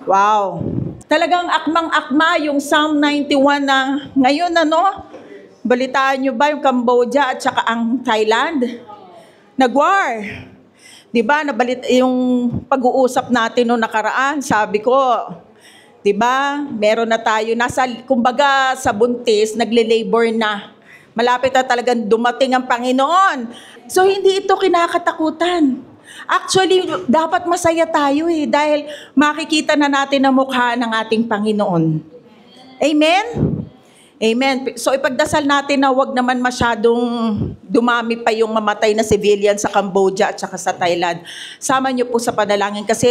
Wow. Talagang akmang-akma yung Psalm 91 na ngayon balitaan nyo ba yung Cambodia at saka ang Thailand? Nag-war. Diba, yung pag-uusap natin noong nakaraan, sabi ko, diba, meron na tayo, kumbaga sa buntis, nagle-labor na. Malapit na talagang dumating ang Panginoon. So, hindi ito kinakatakutan. Actually, dapat masaya tayo dahil makikita na natin ang mukha ng ating Panginoon. Amen? Amen. So, ipagdasal natin na wag naman masyadong dumami pa yung mamatay na civilian sa Cambodia at saka sa Thailand. Sama niyo po sa panalangin kasi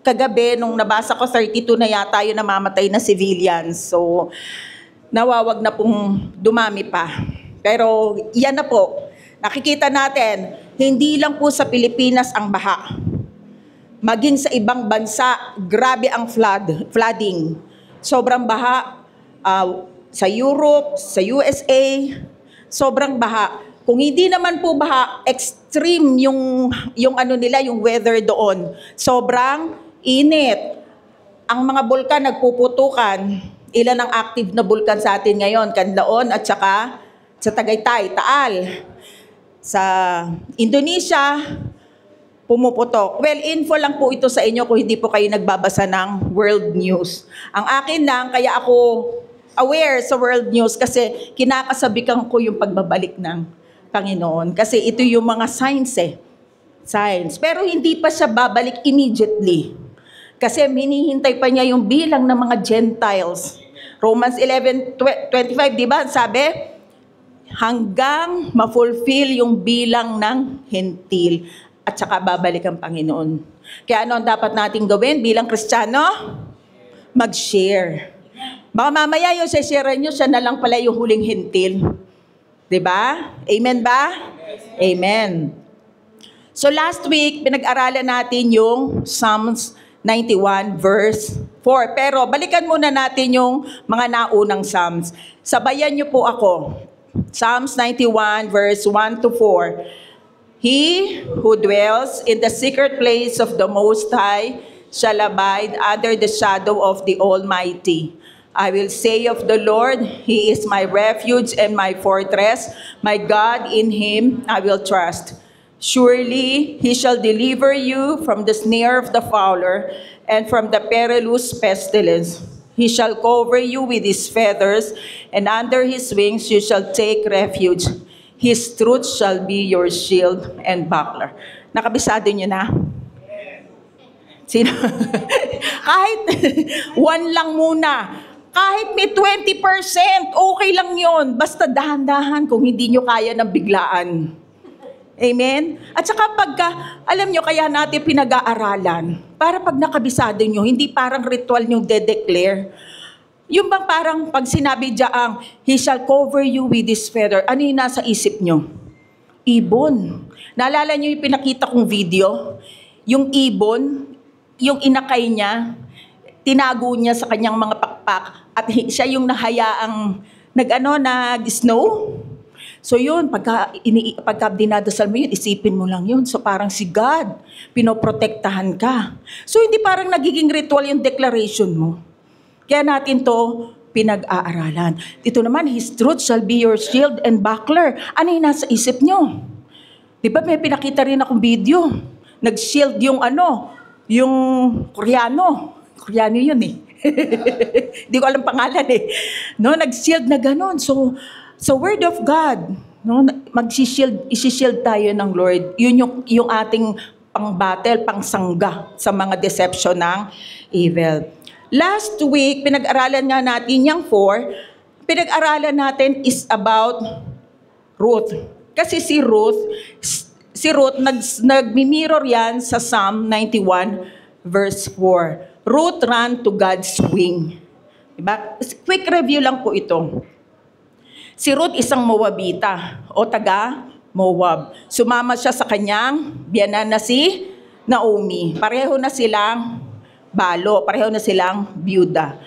kagabi, nung nabasa ko, 32 na yata yung namamatay na civilians. So, nawawag na pong dumami pa. Pero, yan na po. Nakikita natin, hindi lang po sa Pilipinas ang baha. Maging sa ibang bansa, grabe ang flooding. Sobrang baha sa Europe, sa USA, sobrang baha. Kung hindi naman po baha, extreme yung weather doon. Sobrang init. Ang mga bulkan nagpuputukan. Ilan ang active na bulkan sa atin ngayon? Canlaon at saka sa Tagaytay, Taal. Sa Indonesia, pumuputok. Well, info lang po ito sa inyo kung hindi po kayo nagbabasa ng world news. Ang akin lang, kaya ako aware sa world news kasi kinakasabikan ko yung pagbabalik ng Panginoon. Kasi ito yung mga signs Signs. Pero hindi pa siya babalik immediately. Kasi minihintay pa niya yung bilang ng mga Gentiles. Romans 11:25, di ba? Sabi, hanggang ma-fulfill yung bilang ng hentil at saka babalik ang Panginoon. Kaya ano ang dapat natin gawin bilang Kristiyano? Mag-share. Baka mamaya yung share nyo, siya na lang pala yung huling hentil. Diba? Amen ba? Amen. So last week, pinag-aralan natin yung Psalms 91 verse 4. Pero balikan muna natin yung mga naunang Psalms. Sabayan nyo po ako. Psalms 91 verse 1 to 4. He who dwells in the secret place of the Most High shall abide under the shadow of the Almighty. I will say of the Lord, He is my refuge and my fortress. My God, in Him I will trust. Surely He shall deliver you from the snare of the fowler and from the perilous pestilence. He shall cover you with His feathers, and under His wings you shall take refuge. His truth shall be your shield and buckler. Nakabisado niyo na? Sino? Kahit one lang muna. Kahit may 20%, okay lang yon. Basta dahan-dahan kung hindi nyo kaya ng biglaan. Amen? At saka alam nyo, kaya natin pinag-aaralan, para pag nakabisado nyo, hindi parang ritual nyo de-declare. Yung bang parang pag sinabi diyaang, He shall cover you with His feather, ano yung nasa isip nyo? Ibon. Naalala nyo yung pinakita kong video? Yung ibon, yung inakay niya, tinago niya sa kanyang mga pakpak, at siya yung nahayaang nag-snow. So yun, pagka dinadasal mo yun, isipin mo lang yun. So parang si God, pinoprotektahan ka. So hindi parang nagiging ritual yung declaration mo. Kaya natin to pinag-aaralan. Dito naman, His truth shall be your shield and buckler. Ano yung nasa isip nyo? Di ba may pinakita rin akong video? Nag-shield yung Koreano. Koreano yun Di ko alam pangalan nag-shield na ganun. So Word of God, isi-shield tayo ng Lord. Yun yung ating pang-battle, pang-sangga sa mga deception ng evil. Last week, pinag-aralan nga natin yung 4. Pinag-aralan natin is about Ruth. Kasi si Ruth, nagmi-mirror yan sa Psalm 91 verse 4. Ruth ran to God's wing. Diba? Quick review lang po ito. Si Ruth isang Moabita o taga Moab. Sumama siya sa kanyang biyanan na si Naomi. Pareho na silang balo, pareho na silang byuda.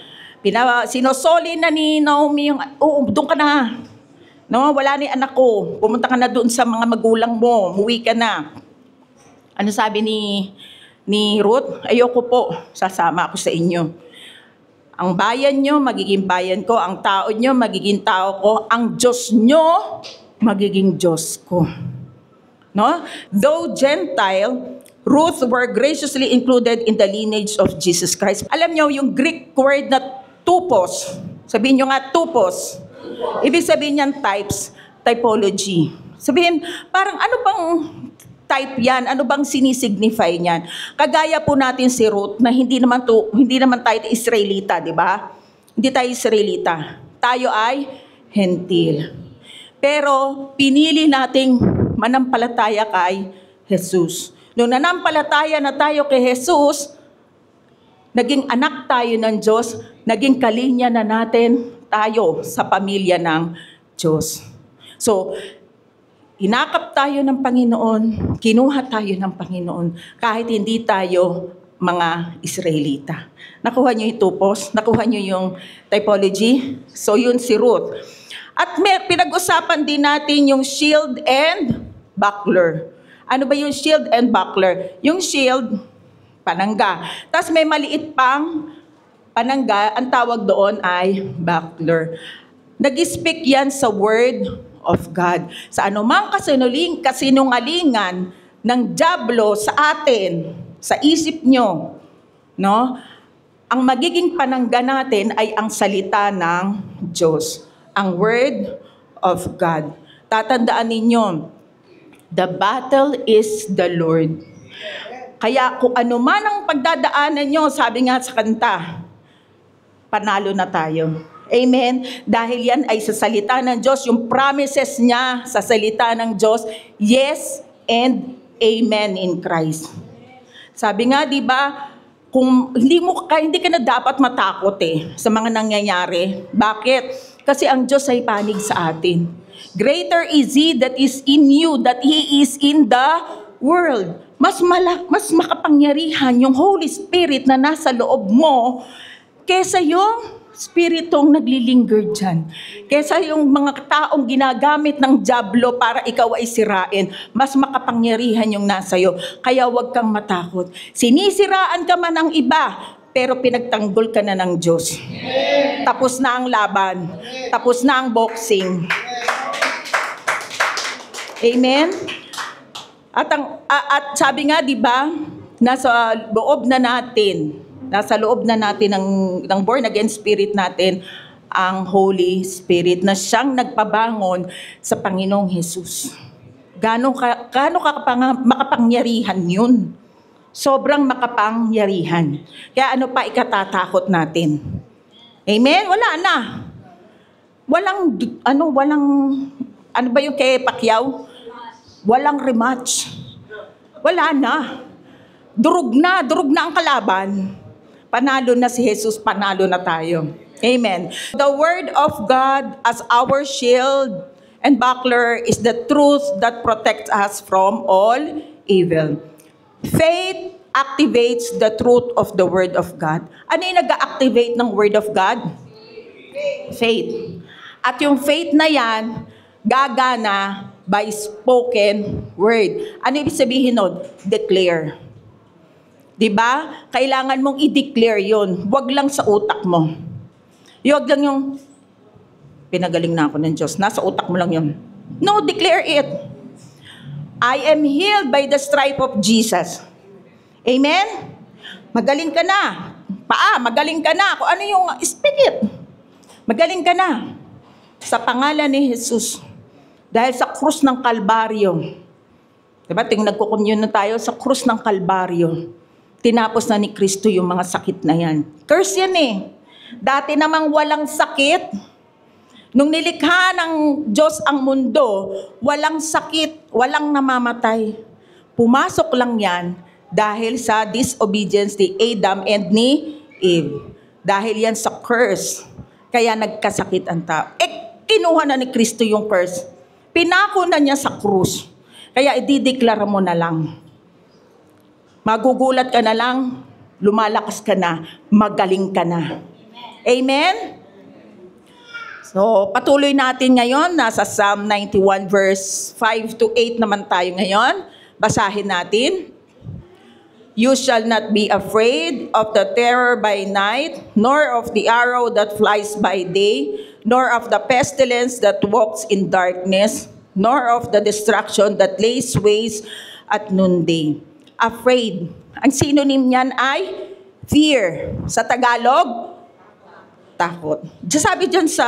Sinosoli na ni Naomi yung, doon ka na. No, wala ni anak ko. Pumunta ka na doon sa mga magulang mo. Umuwi ka na. Ano sabi ni ni Ruth, ayoko po, sasama ako sa inyo. Ang bayan nyo, magiging bayan ko. Ang tao nyo, magiging tao ko. Ang Diyos nyo, magiging Diyos ko. No? Though Gentile, Ruth were graciously included in the lineage of Jesus Christ. Alam nyo, yung Greek word na tupos, sabihin nyo nga tupos, ibig sabihin yan types, typology. Sabihin, parang ano bang type yan? Ano bang sinisignify niyan? Kagaya po natin si Ruth na hindi naman tayo Israelita, di ba? Hindi tayo Israelita. Tayo ay Hentil. Pero pinili nating manampalataya kay Jesus. Nung nanampalataya na tayo kay Jesus, naging anak tayo ng Diyos, naging kalinya na natin tayo sa pamilya ng Diyos. So, inakap tayo ng Panginoon, kinuha tayo ng Panginoon, kahit hindi tayo mga Israelita. Nakuha niyo yung tupos? Nakuha niyo yung typology? So yun si Ruth. At pinag-usapan din natin yung shield and buckler. Ano ba yung shield and buckler? Yung shield, panangga. Tapos may maliit pang panangga, ang tawag doon ay buckler. Nag-speak yan sa word of God. Sa anumang kasinungalingan ng dyablo sa atin, sa isip nyo, no? Ang magiging panangga natin ay ang salita ng Diyos, ang word of God. Tatandaan ninyo, the battle is the Lord. Kaya kung ano man ang pagdadaanan nyo, sabi nga sa kanta, panalo na tayo. Amen? Dahil yan ay sa salita ng Diyos, yung promises niya sa salita ng Diyos, yes and amen in Christ. Sabi nga, di ba, kung hindi ka na dapat matakot sa mga nangyayari. Bakit? Kasi ang Diyos ay panig sa atin. Greater is He that is in you, that He is in the world. Mas makapangyarihan yung Holy Spirit na nasa loob mo kesa yung spiritong naglilinger dyan. Kesa yung mga taong ginagamit ng dyablo para ikaw ay sirain, mas makapangyarihan yung nasa iyo. Kaya huwag kang matakot. Sinisiraan ka man ng iba, pero pinagtanggol ka na ng Diyos. Tapos na ang laban. Tapos na ang boxing. Amen? At sabi nga, di ba, nasa loob na natin ng born again spirit natin, ang Holy Spirit na siyang nagpabangon sa Panginoong Jesus. Gaano makapangyarihan yun? Sobrang makapangyarihan. Kaya ano pa ikatatakot natin? Amen? Wala na. Walang ano ba yung kay Pacquiao? Walang rematch. Wala na. Durug na ang kalaban. Panalo na si Jesus, panalo na tayo. Amen. The word of God as our shield and buckler is the truth that protects us from all evil. Faith activates the truth of the word of God. Ano yung nag-activate ng word of God? Faith. At yung faith na yan, gagana by spoken word. Ano ibig sabihin nun? Declare. Diba? Kailangan mong i-declare yun. Huwag lang sa utak mo. Huwag lang yung, pinagaling na ako ng Diyos. Nasa utak mo lang yun. No, declare it. I am healed by the stripe of Jesus. Amen? Magaling ka na. Magaling ka na. Kung ano yung, speak it. Magaling ka na. Sa pangalan ni Jesus. Dahil sa krus ng Kalbaryo. Diba? Nagkukomune na tayo sa krus ng Kalbaryo. Tinapos na ni Kristo yung mga sakit na yan. Curse yan Dati namang walang sakit. Nung nilikha ng Diyos ang mundo, walang sakit, walang namamatay. Pumasok lang yan dahil sa disobedience ni Adam and ni Eve. Dahil yan sa curse. Kaya nagkasakit ang tao. Kinuha na ni Kristo yung curse. Pinako na niya sa krus. Kaya idideklara mo na lang. Magugulat ka na lang, lumalakas ka na, magaling ka na. Amen? So, patuloy natin ngayon. Nasa Psalm 91 verse 5 to 8 naman tayo ngayon. Basahin natin. You shall not be afraid of the terror by night, nor of the arrow that flies by day, nor of the pestilence that walks in darkness, nor of the destruction that lays waste at noonday. Afraid. Ang synonym niyan ay fear. Sa Tagalog, takot. Sabi dyan sa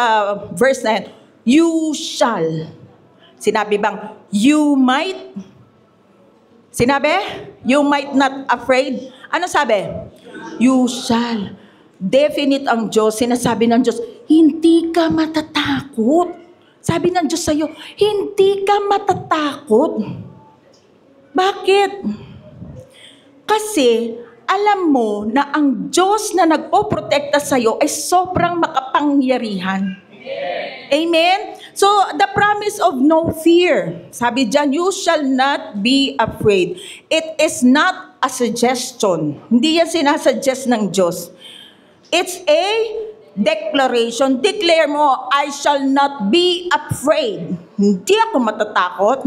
verse 9, you shall. Sinabi bang, you might? Sinabi? You might not afraid. Ano sabi? You shall. Definite ang Diyos. Sinasabi ng Diyos, hindi ka matatakot. Sabi ng Diyos sa'yo, hindi ka matatakot. Bakit? Kasi alam mo na ang Diyos na nagpoprotekta sa'yo ay sobrang makapangyarihan. Amen? So, the promise of no fear. Sabi dyan, you shall not be afraid. It is not a suggestion. Hindi yan sinasuggest ng Diyos. It's a declaration. Declare mo, I shall not be afraid. Hindi ako matatakot.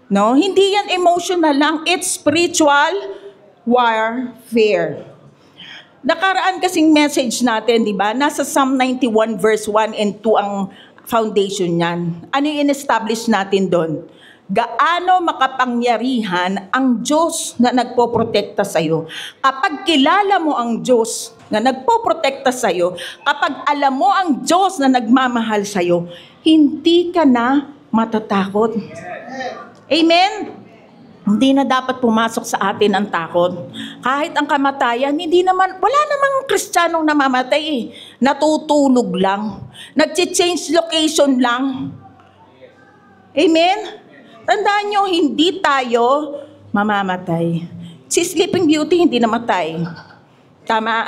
No? Hindi yan emotional lang. It's spiritual warfare. Nakaraan kasing message natin, di ba? Nasa Psalm 91 verse 1 and 2 ang foundation niyan. Ano yung in-establish natin doon? Gaano makapangyarihan ang Diyos na nagpoprotekta sa'yo. Kapag kilala mo ang Diyos na nagpoprotekta sa'yo, kapag alam mo ang Diyos na nagmamahal sa'yo, hindi ka na matatakot. Amen? Hindi na dapat pumasok sa atin ang takot. Kahit ang kamatayan, wala namang Kristiyanong namamatay eh. Natutulog lang. Nag-change location lang. Amen? Tandaan nyo, hindi tayo mamamatay. Si Sleeping Beauty, hindi namatay. Tama?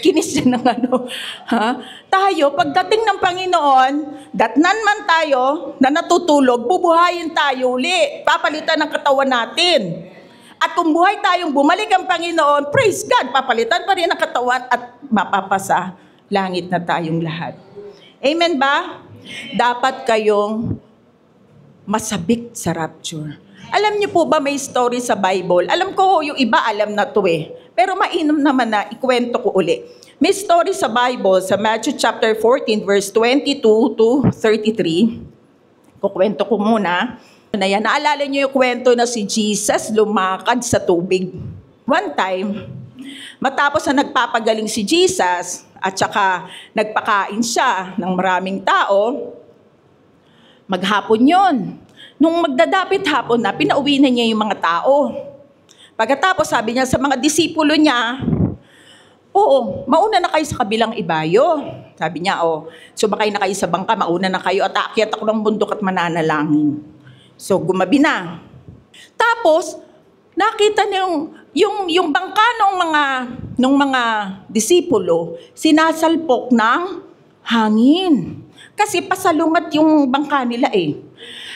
Kinis siya ng ano. Ha? Tayo, pagdating ng Panginoon, datnan man tayo na natutulog, bubuhayin tayo uli. Papalitan ng katawan natin. At kung buhay tayong bumalik ang Panginoon, praise God, papalitan pa rin ang katawan at mapapasa langit na tayong lahat. Amen ba? Dapat kayong masabik sa rapture. Alam niyo po ba may story sa Bible? Alam ko yung iba alam na to eh. Pero mainam naman na ikwento ko uli. May story sa Bible sa Matthew chapter 14 verse 22 to 33. Kukwento ko muna. Naalala niyo yung kwento na si Jesus lumakad sa tubig. One time, matapos na nagpapagaling si Jesus at saka nagpakain siya ng maraming tao, maghapon yon. Nung magdadapit hapon na, pinauwi na niya yung mga tao. Pagkatapos sabi niya sa mga disipulo niya, oo, mauna na kayo sa kabilang ibayo. Sabi niya, sumakay na kayo sa bangka, mauna na kayo at aakyat ako ng bundok at mananalangin. So gumabi na. Tapos, nakita niya yung bangka ng mga disipulo, sinasalpok ng hangin. Kasi pasalungat yung bangka nila eh.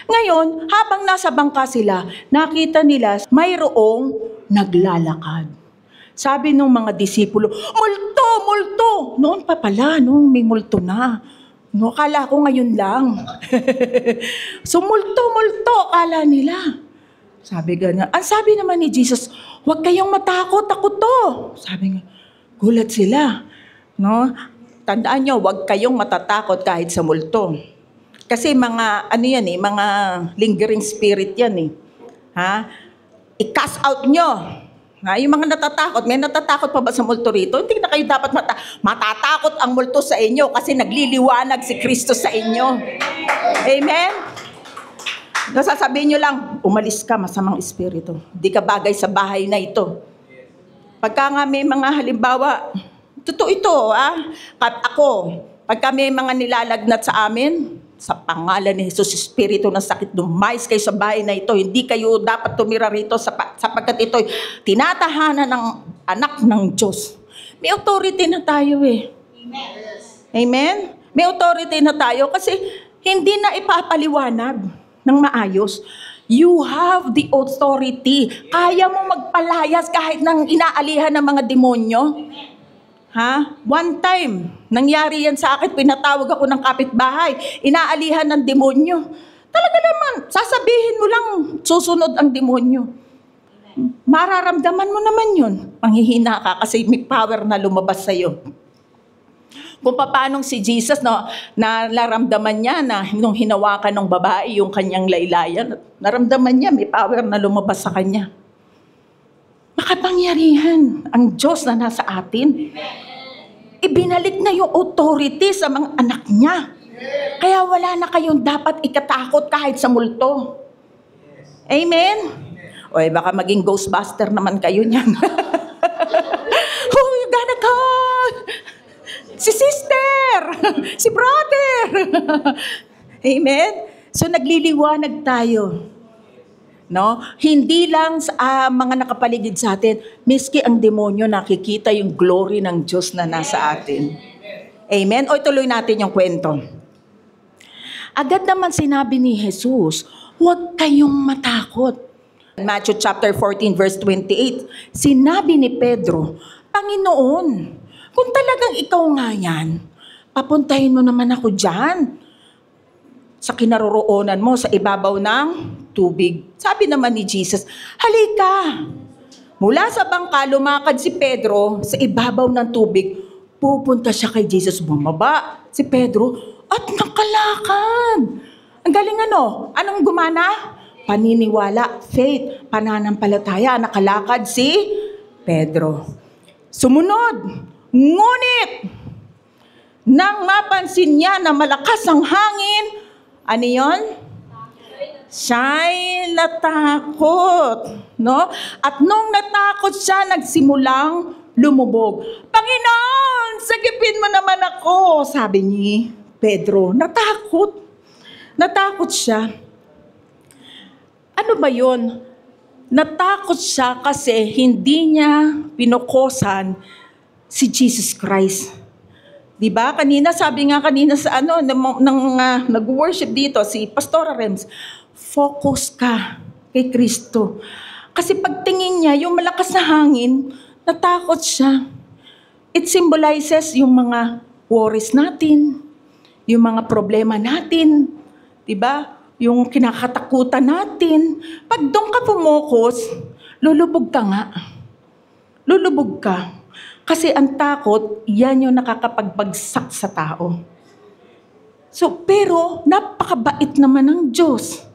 Ngayon, habang nasa bangka sila, nakita nila mayroong naglalakad. Sabi ng mga disipulo, multo, multo! Noon pa pala, may multo na. No, akala ko ngayon lang. So, multo, multo, akala nila. Sabi ganyan. Ang sabi naman ni Jesus, huwag kayong matakot, ako to. Sabi nga, gulat sila. No? Tandaan nyo, huwag kayong matatakot kahit sa multo. Kasi mga lingering spirit yan eh. Ha? I-cast out nyo. Ha? Yung mga natatakot, may natatakot pa ba sa multo rito? Hindi na kayo dapat matatakot ang multo sa inyo kasi nagliliwanag si Kristo sa inyo. Amen? Nasasabihin nyo lang, umalis ka, masamang espiritu. Hindi ka bagay sa bahay na ito. Pagka nga may mga halimbawa, totoo ito, pagka may mga nilalagnat sa amin, sa pangalan ni Jesus, espiritu ng sakit, lumayas kayo sa bahay na ito. Hindi kayo dapat tumira rito sapagkat ito tinatahanan ng anak ng Diyos. May authority na tayo eh. Amen? May authority na tayo kasi hindi na ipapaliwanag ng maayos. You have the authority. Kaya mo magpalayas kahit nang inaalihan ng mga demonyo. Ha? One time, nangyari yan sa akin, pinatawag ako ng kapitbahay, inaalihan ng demonyo. Talaga naman, sasabihin mo lang, susunod ang demonyo. Mararamdaman mo naman yun. Manghihina ka kasi may power na lumabas sa'yo. Kung paanong si Jesus, no, na naramdaman niya na nung hinawakan ng babae yung kanyang laylayan, naramdaman niya may power na lumabas sa kanya. Makapangyarihan ang Diyos na nasa atin. Ibinalik na yung authority sa mga anak niya. Kaya wala na kayong dapat ikatakot kahit sa multo. Amen? O baka maging Ghostbuster naman kayo niyan. Oh, you gotta call! Si sister! Si brother! Amen? So nagliliwanag tayo. No? Hindi lang sa mga nakapaligid sa atin, miski ang demonyo nakikita yung glory ng Diyos na nasa atin. Amen? O ituloy natin yung kwento. Agad naman sinabi ni Jesus, huwag kayong matakot. Matthew chapter 14 verse 28, sinabi ni Pedro, Panginoon, kung talagang ikaw nga yan, papuntahin mo naman ako dyan sa kinaroroonan mo sa ibabaw ng tubig. Sabi naman ni Jesus, halika. Mula sa bangka, lumakad si Pedro sa ibabaw ng tubig. Pupunta siya kay Jesus. Bumaba si Pedro at nakalakad. Ang galing ano? Anong gumana? Paniniwala, faith, pananampalataya. Nakalakad si Pedro. Sumunod. Ngunit, nang mapansin niya na malakas ang hangin, ano yun? Siya'y natakot. No? At nung natakot siya, nagsimulang lumubog. Panginoon, sagipin mo naman ako, sabi ni Pedro. Natakot. Natakot siya. Ano ba yun? Natakot siya kasi hindi niya pinukosan si Jesus Christ. Diba? Kanina, sabi nga kanina sa nag-worship dito, si Pastora Rems, focus ka kay Kristo. Kasi pagtingin niya, yung malakas na hangin, natakot siya. It symbolizes yung mga worries natin, yung mga problema natin, diba? Yung kinakatakutan natin. Pag doon ka pumokos, lulubog ka nga. Lulubog ka. Kasi ang takot, yan yung nakakapagbagsak sa tao. So, pero napakabait naman ng Diyos.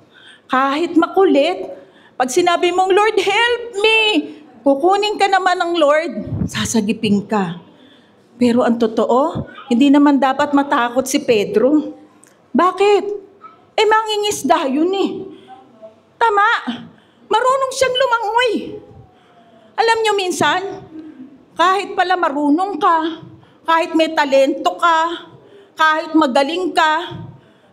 Kahit makulit, pag sinabi mong, Lord, help me, kukunin ka naman ng Lord, sasagipin ka. Pero ang totoo, hindi naman dapat matakot si Pedro. Bakit? Mangingisda yun eh. Tama. Marunong siyang lumangoy. Alam nyo minsan, kahit pala marunong ka, kahit may talento ka, kahit magaling ka,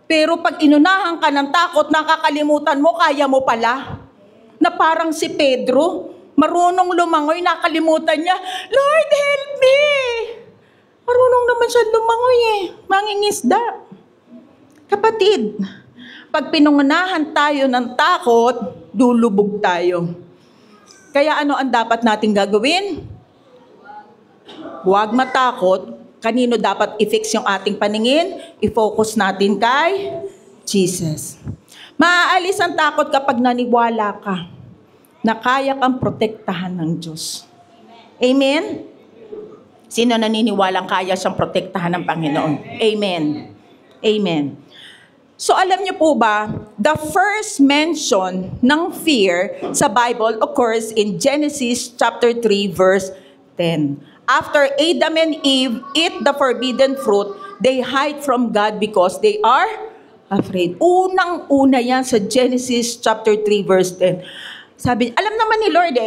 pero pag inunahan ka ng takot, nakakalimutan mo, kaya mo pala. Na parang si Pedro, marunong lumangoy, nakalimutan niya, Lord, help me! Marunong naman siya lumangoy eh, mangingisda. Kapatid, pag pinungunahan tayo ng takot, lulubog tayo. Kaya ano ang dapat nating gagawin? Huwag matakot. Kanino dapat i-fix yung ating paningin? I-focus natin kay Jesus. Maaalis ang takot kapag naniwala ka na kaya kang protektahan ng Diyos. Amen? Sino naniniwalang kaya siyang protektahan ng Panginoon? Amen. Amen. So alam niyo po ba, the first mention ng fear sa Bible occurs in Genesis chapter 3 verse 10. After Adam and Eve eat the forbidden fruit, they hide from God because they are afraid. Unang-una yan sa Genesis chapter 3 verse 10. Sabi, alam naman ni Lord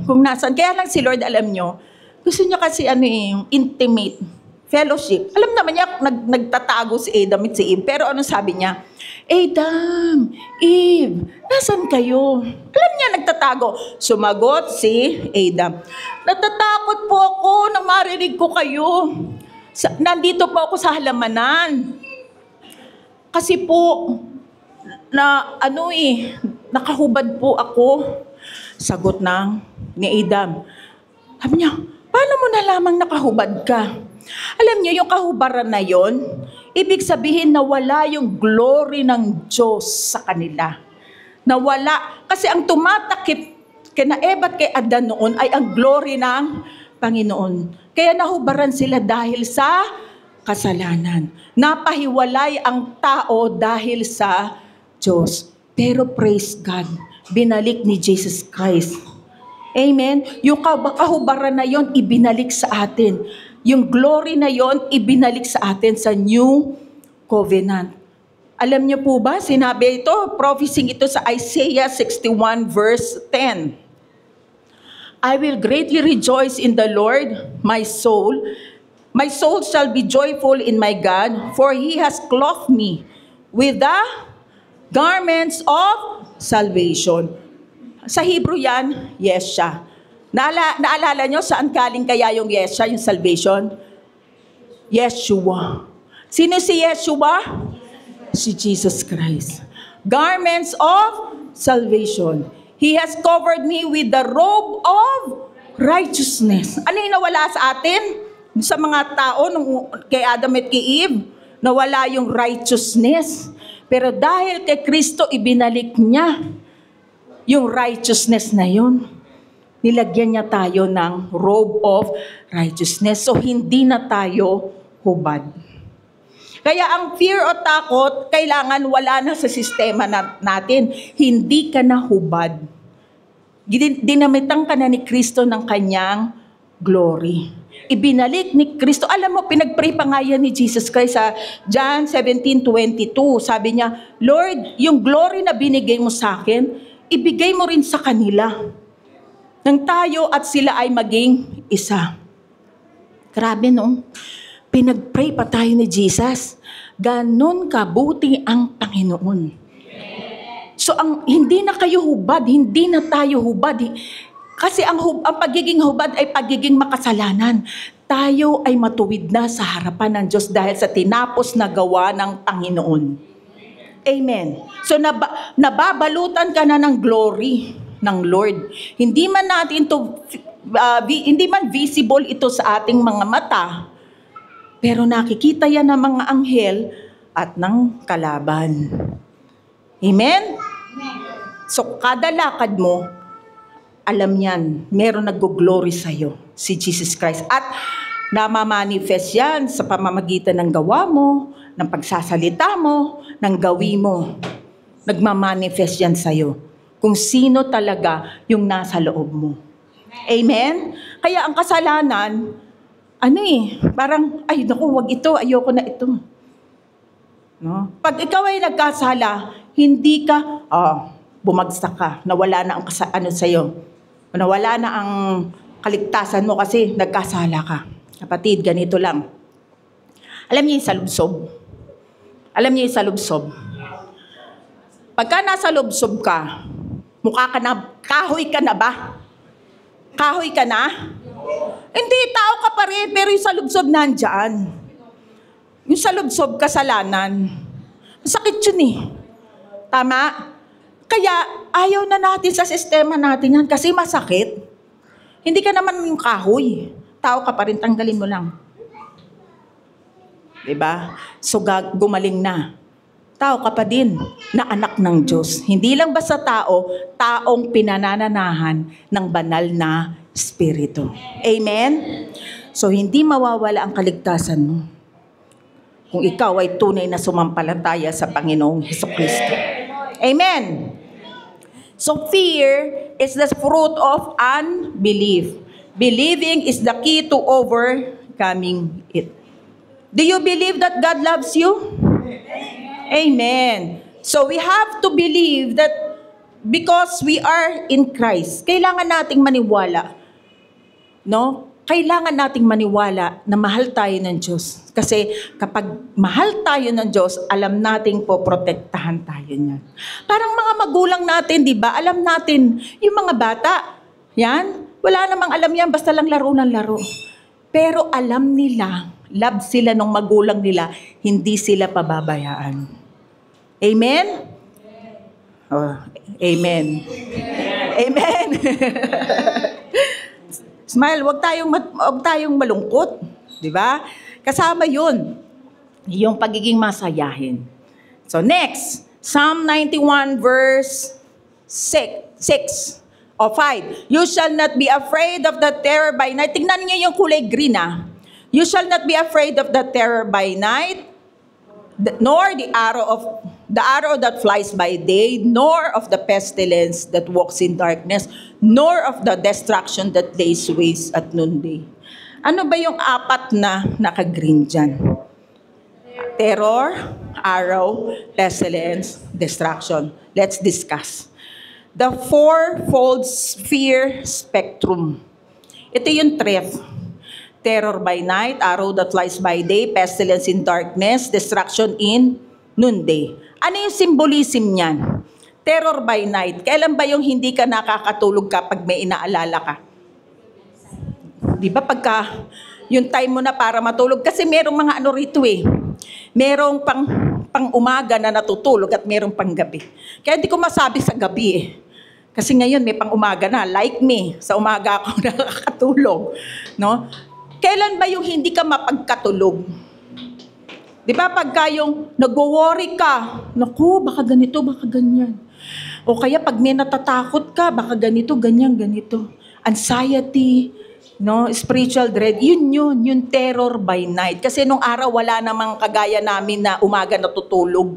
kung nasan. Kaya lang si Lord, alam nyo, gusto niya kasi yung intimate fellowship. Alam naman niya, nagtatago si Adam at si Eve. Pero ano sabi niya? Adam, Eve, nasan kayo? Alam niya, nagtatago. Sumagot si Adam. Natatakot po ako nang marinig ko kayo. Nandito po ako sa halamanan. Kasi po, nakahubad po ako. Sagot ni Adam. Sabi niya, paano mo nalamang nakahubad ka? Alam niyo, yung kahubaran na yon, ibig sabihin na wala yung glory ng Diyos sa kanila. Nawala. Kasi ang tumatakip kina Eva at kay Adan noon ay ang glory ng Panginoon. Kaya nahubaran sila dahil sa kasalanan. Napahiwalay ang tao dahil sa Diyos. Pero praise God, binalik ni Jesus Christ. Amen? Yung kahubaran na yon ibinalik sa atin. Yung glory na yon ibinalik sa atin sa new covenant. Alam niyo po ba, sinabi ito, prophecy ito sa Isaiah 61 verse 10. I will greatly rejoice in the Lord, my soul. My soul shall be joyful in my God, for He has clothed me with the garments of salvation. Sa Hebrew yan, Yesha. Naalala nyo saan galing kaya yung Yesha, yung salvation? Yeshua. Sino si Yeshua? Si Jesus Christ. Garments of salvation. He has covered me with the robe of righteousness. Ano yung nawala sa atin? Sa mga tao, kay Adam at kay Eve, nawala yung righteousness. Pero dahil kay Kristo, ibinalik niya yung righteousness na yun. Nilagyan niya tayo ng robe of righteousness. So, hindi na tayo hubad. Kaya ang fear o takot, kailangan wala na sa sistema natin. Hindi ka na hubad. Dinamitan ka na ni Kristo ng kanyang glory. Ibinalik ni Kristo. Alam mo, pinag-pray pa nga yan ni Jesus Christ sa John 17:22. Sabi niya, Lord, yung glory na binigay mo sa akin, ibigay mo rin sa kanila. Nang tayo at sila ay maging isa. Grabe no? Pinag-pray pa tayo ni Jesus. Ganon kabuti ang Panginoon. So hindi na kayo hubad, hindi na tayo hubad. Kasi ang pagiging hubad ay pagiging makasalanan. Tayo ay matuwid na sa harapan ng Diyos dahil sa tinapos na gawa ng Panginoon. Amen. So nababalutan ka na ng glory ng Lord. Hindi man natin hindi man visible ito sa ating mga mata, pero nakikita yan ng mga anghel at ng kalaban. Amen? So kada lakad mo, alam yan, meron nag-glory sa'yo, si Jesus Christ. At namamanifest yan sa pamamagitan ng gawa mo, ng pagsasalita mo, ng gawi mo. Nagmamanifest yan sa'yo. Kung sino talaga yung nasa loob mo. Amen? Kaya ang kasalanan, parang, ay naku, wag ito, ayoko na ito. No? Pag ikaw ay nagkasala, hindi ka, bumagsak ka, nawala na ang sa'yo. Nawala na ang kaligtasan mo kasi nagkasala ka. Kapatid, ganito lang. Alam niyo yung salubsob? Alam niyo yung salubsob? Pagka nasa lubsob ka, mukha ka na, kahoy ka na ba? Kahoy ka na? Hindi, tao ka pa rin, pero yung salubsob nandyan. Yung salubsob, kasalanan. Masakit yun eh. Tama? Kaya ayaw na natin sa sistema natin yan kasi masakit. Hindi ka naman yung kahoy. Tao ka pa rin, tanggalin mo lang. Diba? So gumaling na. Tao ka pa din na anak ng Diyos. Hindi lang basta tao, taong pinanananahan ng banal na Espiritu. Amen? So hindi mawawala ang kaligtasan mo kung ikaw ay tunay na sumampalataya sa Panginoong Hesukristo. Amen? So fear is the fruit of unbelief. Believing is the key to overcoming it. Do you believe that God loves you? Amen. So we have to believe that because we are in Christ, kailangan nating maniwala. No? Kailangan nating maniwala na mahal tayo ng Diyos. Kasi kapag mahal tayo ng Diyos, alam nating poprotektahan tayo niyan. Parang mga magulang natin, di ba? Alam natin, yung mga bata, yan, wala namang alam yan, basta lang laro ng laro. Pero alam nila, love sila ng magulang nila, hindi sila pababayaan. Amen? Oh, amen. Amen. Smile, wag tayong malungkot, di ba? Kasama 'yun, yung pagiging masayahin. So next, Psalm 91 verse 6. O 5, you shall not be afraid of the terror by night. Tingnan niyo yung kulay green You shall not be afraid of the terror by night, nor the arrow that flies by day, nor of the pestilence that walks in darkness, nor of the destruction that lays waste at noonday. Ano ba yung 4 na naka-green dyan? Terror, arrow, pestilence, destruction. Let's discuss. The fourfold sphere spectrum. Ito yung threat. Terror by night, arrow that flies by day, pestilence in darkness, destruction in noonday. Ano yung symbolism niyan? Terror by night. Kailan ba yung hindi ka nakakatulog kapag may inaalala ka? Di ba pagka yung time mo na para matulog? Kasi merong mga ano rito Merong pang umaga na natutulog at merong pang gabi. Kaya hindi ko masabi sa gabi Kasi ngayon may pang umaga na. Like me, sa umaga ako nakakatulog. No? Kailan ba yung hindi ka mapagkatulog? Di ba pagka yung nag-worry ka, naku, baka ganito, baka ganyan. O kaya pag may natatakot ka, baka ganito, ganyan, ganito. Anxiety, no, spiritual dread, yung terror by night. Kasi nung araw wala namang kagaya namin na umaga natutulog.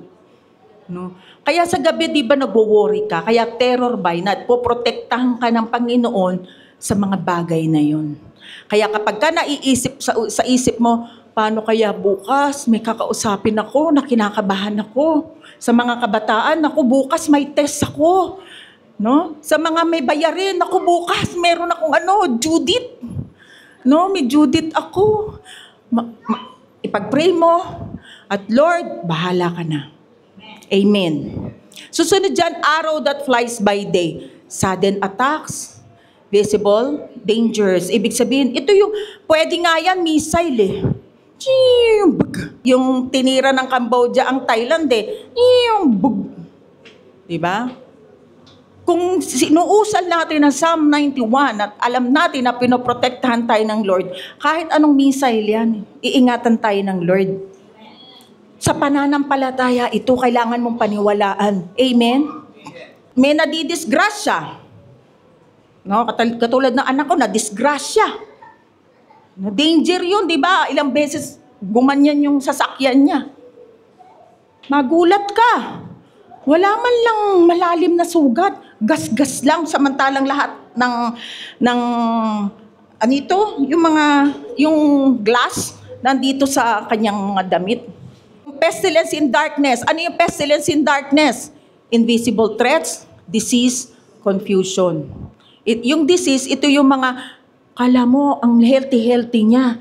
No? Kaya sa gabi, di ba nag-worry ka? Kaya terror by night, poprotektahan ka ng Panginoon sa mga bagay na yon. Kaya kapag ka naiisip sa isip mo, paano kaya bukas may kakausapin ako na kinakabahan ako? Sa mga kabataan, ako bukas may test ako. No? Sa mga may bayarin, ako bukas meron akong Judith. No, may Judith ako. Ipag-pray mo at Lord, bahala ka na. Amen. Susunod dyan, arrow that flies by day. Sudden attacks, visible dangers. Ibig sabihin, ito yung, pwede nga yan, missile Yung tinira ng Cambodia ang Thailand Diba? Kung sinuusal natin ang Psalm 91 at alam natin na pinoprotektahan tayo ng Lord, kahit anong missile yan, iingatan tayo ng Lord. Sa pananampalataya, ito kailangan mong paniwalaan. Amen? May nadidisgrasya. No, katulad ng anak ko, nadisgrasya. No, danger yun, di ba? Ilang beses gumanyan yung sasakyan niya. Magulat ka. Wala man lang malalim na sugat. Gas-gas lang, samantalang lahat yung glass nandito sa kanyang mga damit. Pestilence in darkness. Ano yung pestilence in darkness? Invisible threats, disease, confusion. Yung disease, ito yung mga, kala mo, ang healthy niya.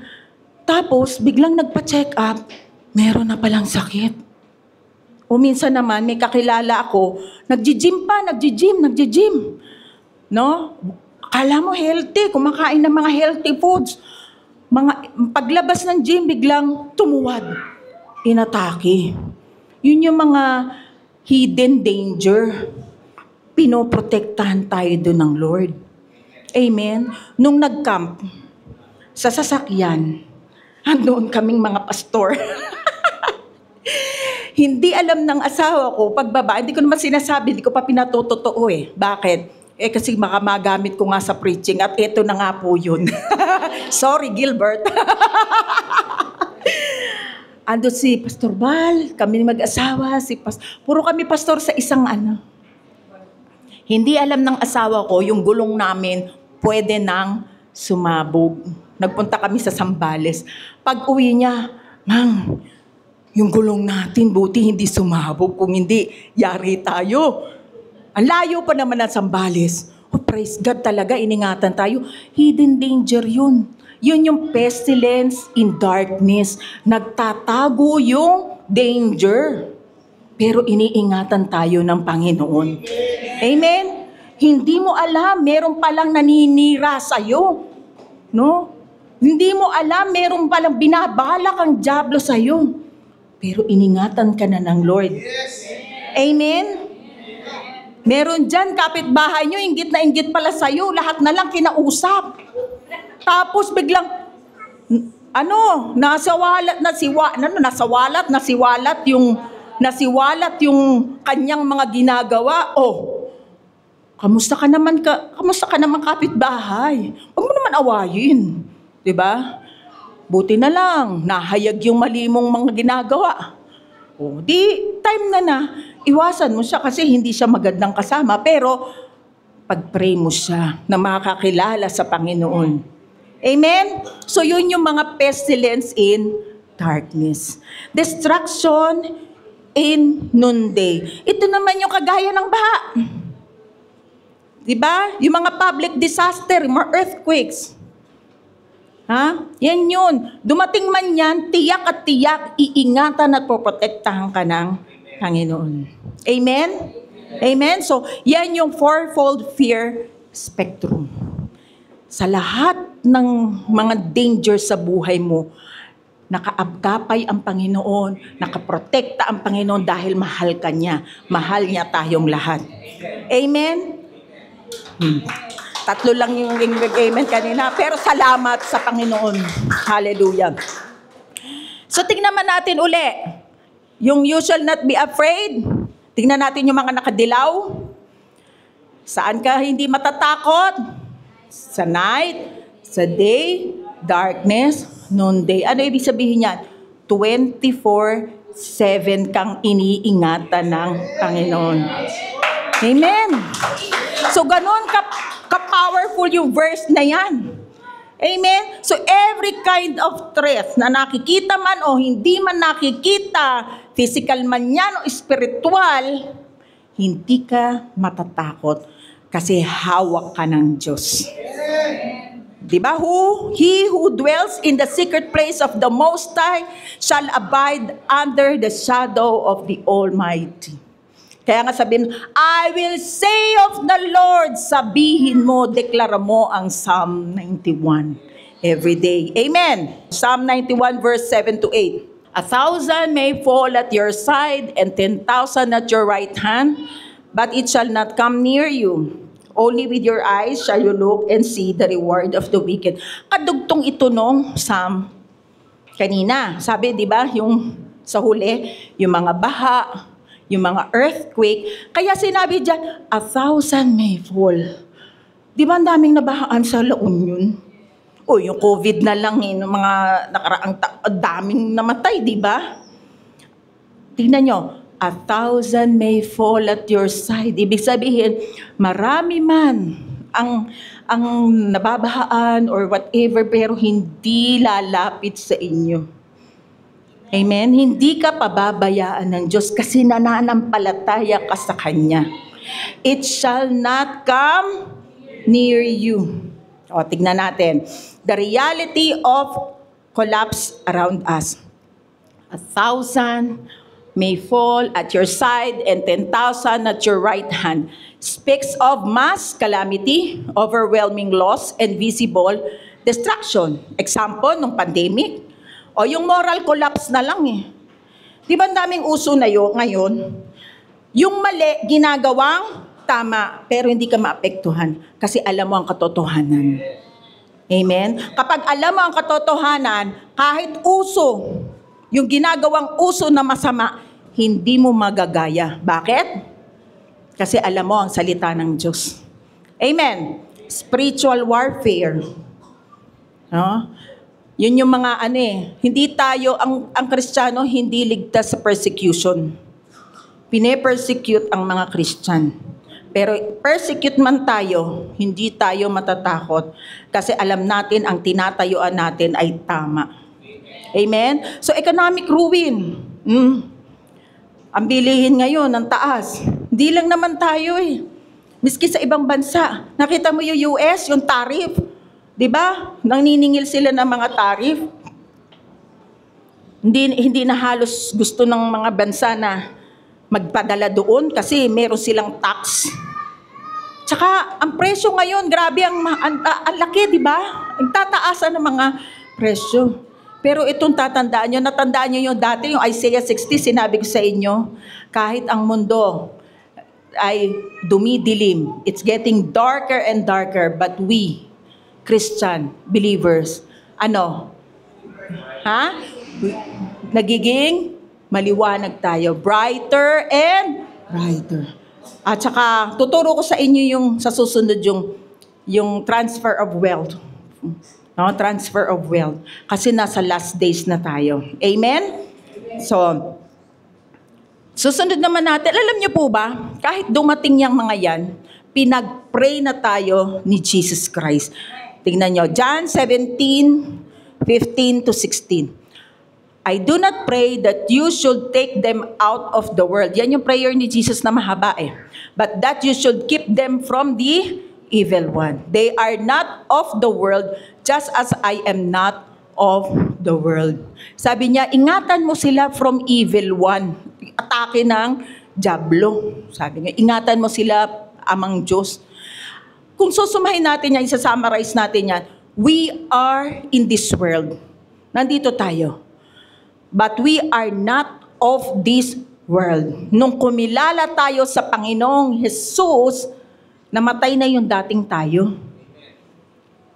Tapos, biglang nagpa-check up, meron na palang sakit. O minsan naman, may kakilala ako, nag-gym. No? Akala mo healthy, kumakain ng mga healthy foods. Paglabas ng gym, biglang tumuwad. Inatake. Yun yung mga hidden danger. Pinoprotektahan tayo doon ng Lord. Amen? Nung nag-camp, sa sasakyan, andoon kaming mga pastor. Hindi alam ng asawa ko, pagbaba, hindi ko naman sinasabi, hindi ko pa pinatotoo Bakit? Kasi magamit ko nga sa preaching at ito na nga po yun. Sorry, Gilbert. Ando si Pastor Val, kami mag-asawa, puro kami pastor sa isang Hindi alam ng asawa ko, yung gulong namin, pwede nang sumabog. Nagpunta kami sa Zambales. Pag uwi niya, Mang, yung gulong natin, buti hindi sumabog. Kung hindi, yari tayo. Ang layo pa naman ng Zambales. Oh, praise God talaga, iningatan tayo. Hidden danger yun. Yun yung pestilence in darkness. Nagtatago yung danger. Pero iniingatan tayo ng Panginoon. Amen? Hindi mo alam, meron palang naninira sa'yo. No? Hindi mo alam, meron palang binabalak ang dyablo sa'yo. Pero iningatan ka na ng Lord. Amen? Meron dyan, kapitbahay nyo, inggit na inggit pala sa'yo. Lahat na lang kinausap. Tapos biglang, nasiwalat yung kanyang mga ginagawa. Kamusta ka naman kapitbahay? Huwag mo naman awayin. 'Di ba? Buti na lang, nahayag yung mali mong mga ginagawa. O, di, time na, iwasan mo siya kasi hindi siya magandang kasama. Pero, pag-pray mo siya na makakilala sa Panginoon. Amen? So, yun yung mga pestilence in darkness. Destruction in noonday. Ito naman yung kagaya ng baha. Diba? Yung mga public disaster, mga earthquakes. Yan yun. Dumating man yan, tiyak at tiyak, iingatan at poprotektahan ka ng Panginoon. Amen? Amen? So, yan yung fourfold fear spectrum. Sa lahat ng mga danger sa buhay mo, nakaabgapay ang Panginoon, nakaprotekta ang Panginoon dahil mahal ka niya. Mahal niya tayong lahat. Amen? Tatlo lang yung amen kanina, pero salamat sa Panginoon. Hallelujah. So tingnan natin uli. Yung you shall not be afraid. Tingnan natin yung mga nakadilaw. Saan ka hindi matatakot? Sa night, sa day, darkness, noonday. Ano ibig sabihin yan? 24/7 kang iniingatan ng Panginoon. Amen. So ganon ka-powerful yung verse na yan. Amen? So every kind of threat na nakikita man o hindi man nakikita, physical man yan o spiritual, hindi ka matatakot kasi hawak ka ng Diyos. Diba? He who dwells in the secret place of the Most High shall abide under the shadow of the Almighty. Kaya nga sabihin, I will say of the Lord, sabihin mo, deklara mo ang Psalm 91 every day. Amen. Psalm 91 verse 7-8. 1,000 may fall at your side and 10,000 at your right hand, but it shall not come near you. Only with your eyes shall you look and see the reward of the wicked. Kadugtong ito nung Psalm kanina. Sabi, di ba, yung sa huli, yung mga baha, yung mga earthquake. Kaya sinabi dyan, 1,000 may fall. Di ba ang daming nabahaan sa La Union? O yung COVID na lang, mga nakaraang daming namatay, di ba? Tingnan nyo, 1,000 may fall at your side. Ibig sabihin, marami man ang nababahaan or whatever, pero hindi lalapit sa inyo. Amen? Hindi ka pababayaan ng Diyos kasi nananampalataya ka sa Kanya. It shall not come near you. O, tignan natin. The reality of collapse around us. 1,000 may fall at your side and 10,000 at your right hand. Speaks of mass calamity, overwhelming loss, and visible destruction. Example, nung pandemic. O yung moral collapse na lang eh. Di ba ang daming uso na yun ngayon? Yung mali, ginagawang tama, pero hindi ka maapektuhan kasi alam mo ang katotohanan. Amen? Kapag alam mo ang katotohanan, kahit uso, yung ginagawang uso na masama, hindi mo magagaya. Bakit? Kasi alam mo ang salita ng Diyos. Amen? Spiritual warfare. No? Yun yung mga hindi tayo, ang Kristiyano, hindi ligtas sa persecution. Pine-persecute ang mga Christian. Pero persecute man tayo, hindi tayo matatakot kasi alam natin ang tinatayuan natin ay tama. Amen? So economic ruin. Ang bilihin ngayon, ang taas. Hindi lang naman tayo eh. Miski sa ibang bansa. Nakita mo yung US, yung tariff. Diba? Nanginingil sila ng mga tariff. Hindi na halos gusto ng mga bansa na magpadala doon kasi meron silang tax. Tsaka, ang presyo ngayon, grabe ang laki, diba? Ang tataasan ng mga presyo. Pero itong natandaan nyo yung dati, yung Isaiah 60, sinabi ko sa inyo, kahit ang mundo ay dumidilim, it's getting darker and darker, but we, Christian believers, nagiging maliwanag tayo. Brighter and brighter. At saka tuturo ko sa inyo yung sa susunod yung transfer of wealth. No, transfer of wealth. Kasi nasa last days na tayo. Amen? So, susunod naman natin, alam niyo po ba, kahit dumating yung mga yan, pinag-pray na tayo ni Jesus Christ. Tingnan nyo, John 17:15 to 16. I do not pray that you should take them out of the world. Yan yung prayer ni Jesus na mahaba eh. But that you should keep them from the evil one. They are not of the world, just as I am not of the world. Sabi niya, ingatan mo sila from evil one. Atake ng dyablo. Sabi niya, ingatan mo sila amang Diyos. Kung susumahin natin yan, isa-summarize natin yan, we are in this world. Nandito tayo. But we are not of this world. Nung kumilala tayo sa Panginoong Jesus, namatay na yung dating tayo.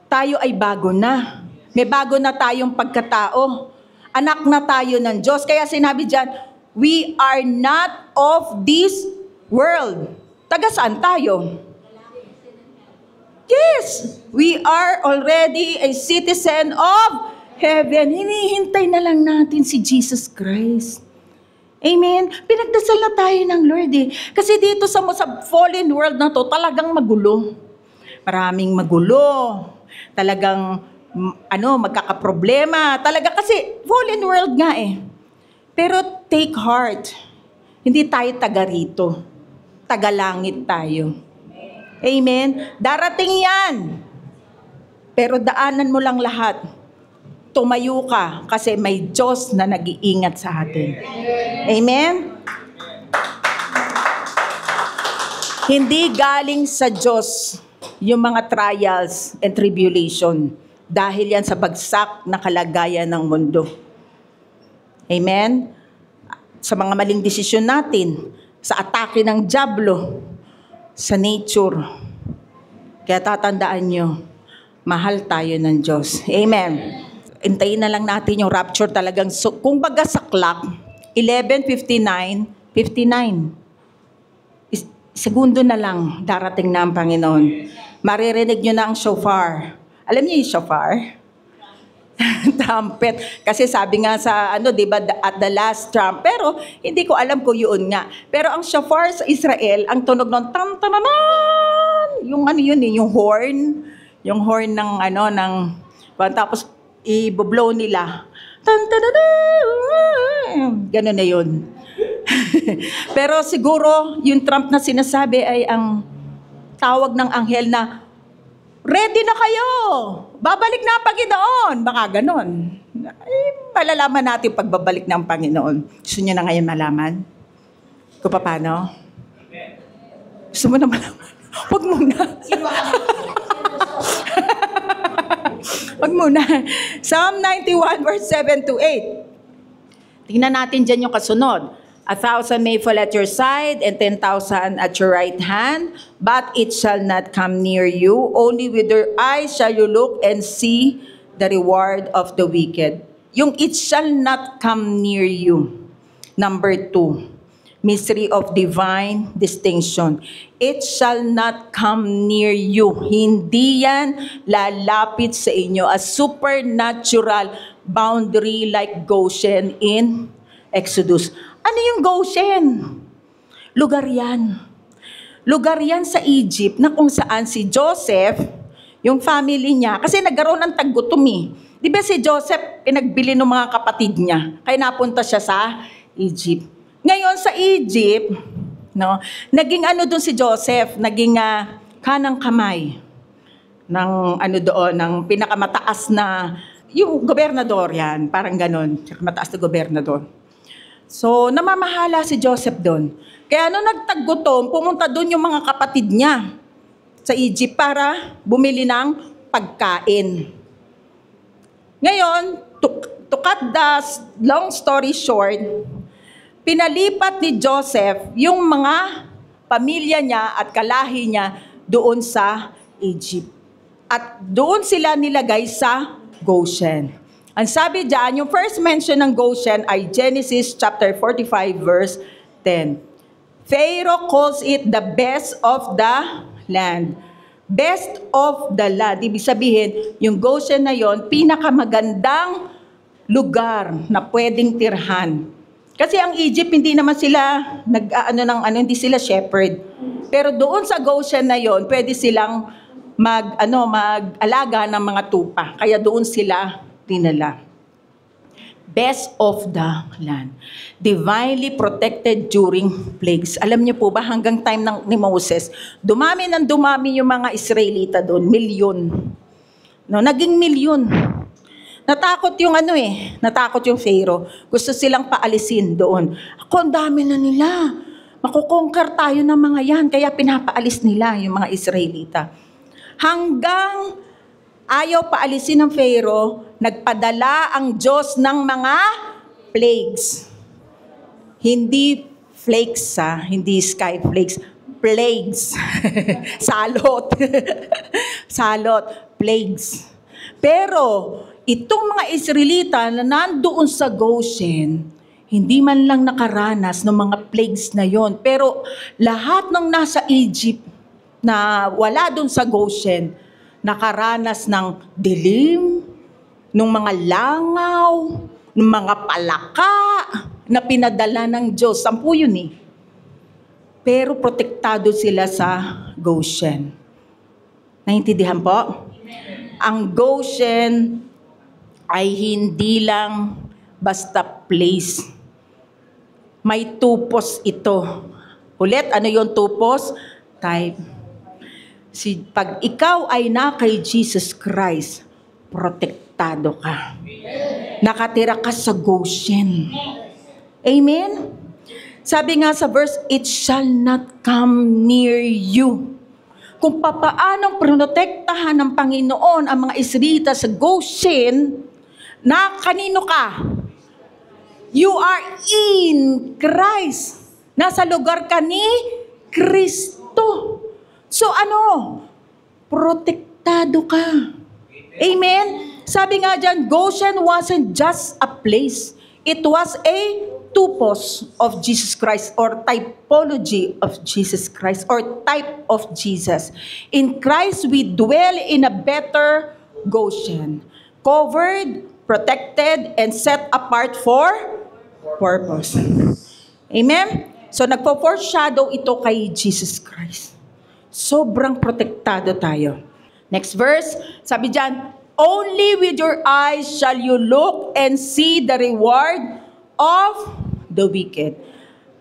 Tayo ay bago na. May bago na tayong pagkatao. Anak na tayo ng Diyos. Kaya sinabi dyan, we are not of this world. Taga saan tayo? Yes, we are already a citizen of heaven. Hinihintay na lang natin si Jesus Christ. Amen? Pinagdasal na tayo ng Lord eh. Kasi dito sa fallen world na to, talagang magulo. Maraming magulo. Talagang, magkakaproblema. Talaga kasi fallen world nga eh. Pero take heart. Hindi tayo taga rito. Tagalangit tayo. Amen? Darating yan. Pero daanan mo lang lahat. Tumayo ka kasi may Diyos na nag-iingat sa atin. Amen? Hindi galing sa Diyos yung mga trials and tribulation dahil yan sa bagsak na kalagayan ng mundo. Amen? Sa mga maling desisyon natin, sa atake ng dyablo, sa nature. Kaya tatandaan nyo, mahal tayo ng Diyos. Amen? Intayin na lang natin yung rapture talagang. So, kung baga sa clock, 11:59, 59. Segundo na lang, darating na ang Panginoon. Maririnig nyo na ang shofar. Alam niyo yung shofar? Trumpet. Kasi sabi nga sa, di ba, at the last trump. Pero, hindi ko alam kung yun nga. Pero ang shofar sa Israel, ang tunog ng tam-tamanan, yung yun eh, yung horn. Yung horn ng, tapos, i-blow nila. Ganun na yun. Pero siguro, yung trump na sinasabi ay ang tawag ng anghel na, ready na kayo! Babalik na ang Panginoon! Baka ganon. Malalaman natin pagbabalik ng Panginoon. Gusto niyo na ngayon malaman? Kung paano? Gusto mo na malaman? Huwag muna. Huwag muna. Psalm 91 verse 7 to 8. Tingnan natin dyan yung kasunod. 1,000 may fall at your side and 10,000 at your right hand, but it shall not come near you. Only with your eyes shall you look and see the reward of the wicked. Yung it shall not come near you. Number 2, mystery of divine distinction. It shall not come near you. Hindi yan lalapit sa inyo. A supernatural boundary like Goshen in Exodus. Ano yung Goshen? Lugar yan. Lugar yan sa Egypt na kung saan si Joseph, yung family niya, kasi nagkaroon ng taggutom eh. Di ba si Joseph, pinagbili ng mga kapatid niya, kaya napunta siya sa Egypt. Ngayon sa Egypt, naging doon si Joseph, naging kanang kamay ng doon, ng pinakamataas na, yung gobernador yan, parang ganon, mataas na gobernador. So, namamahala si Joseph doon. Kaya nagtaggutom, pumunta doon yung mga kapatid niya sa Egypt para bumili ng pagkain. Ngayon, to cut the long story short, pinalipat ni Joseph yung mga pamilya niya at kalahi niya doon sa Egypt. At doon sila nilagay sa Goshen. Ang sabi dyan, yung first mention ng Goshen ay Genesis chapter 45 verse 10. Pharaoh calls it the best of the land. Best of the land. Ibig sabihin, yung Goshen na yon, pinakamagandang lugar na pwedeng tirhan. Kasi ang Egypt, hindi naman sila hindi sila shepherd. Pero doon sa Goshen na yon, pwede silang mag-alaga ng mga tupa. Kaya doon sila dinala. Best of the land. Divinely protected during plagues. Alam niyo po ba, hanggang time ni Moses, dumami yung mga Israelita doon, milyon. No, naging milyon. Natakot yung Pharaoh. Gusto silang paalisin doon. Ang dami na nila. Makukonquer tayo ng mga yan, kaya pinapaalis nila yung mga Israelita. Hanggang ayaw paalisin ng Pharaoh, nagpadala ang Diyos ng mga plagues. Hindi flakes hindi sky flakes, plagues. Salot. Salot, plagues. Pero itong mga Israelita na nandoon sa Goshen, hindi man lang nakaranas ng mga plagues na yon. Pero lahat ng nasa Egypt na wala doon sa Goshen, nakaranas ng dilim, ng mga langaw, ng mga palaka na pinadala ng Diyos. 10 yun eh. Pero protektado sila sa Goshen. Naintindihan po? Ang Goshen ay hindi lang basta place. May tupos ito. Ulit, ano yung tupos? Type. Pag ikaw ay na kay Jesus Christ, protektado ka. Nakatira ka sa Goshen. Amen? Sabi nga sa verse, it shall not come near you. Kung papaanong protektahan ng Panginoon ang mga Israelita sa Goshen, na kanino ka? You are in Christ. Nasa lugar ka ni Kristo. So protektado ka. Amen? Sabi nga dyan, Goshen wasn't just a place. It was a tupos of Jesus Christ or typology of Jesus Christ or type of Jesus. In Christ, we dwell in a better Goshen. Covered, protected, and set apart for purpose. Amen? So nagpo-foreshadow ito kay Jesus Christ. Sobrang protektado tayo. Next verse, sabi dyan, only with your eyes shall you look and see the reward of the wicked.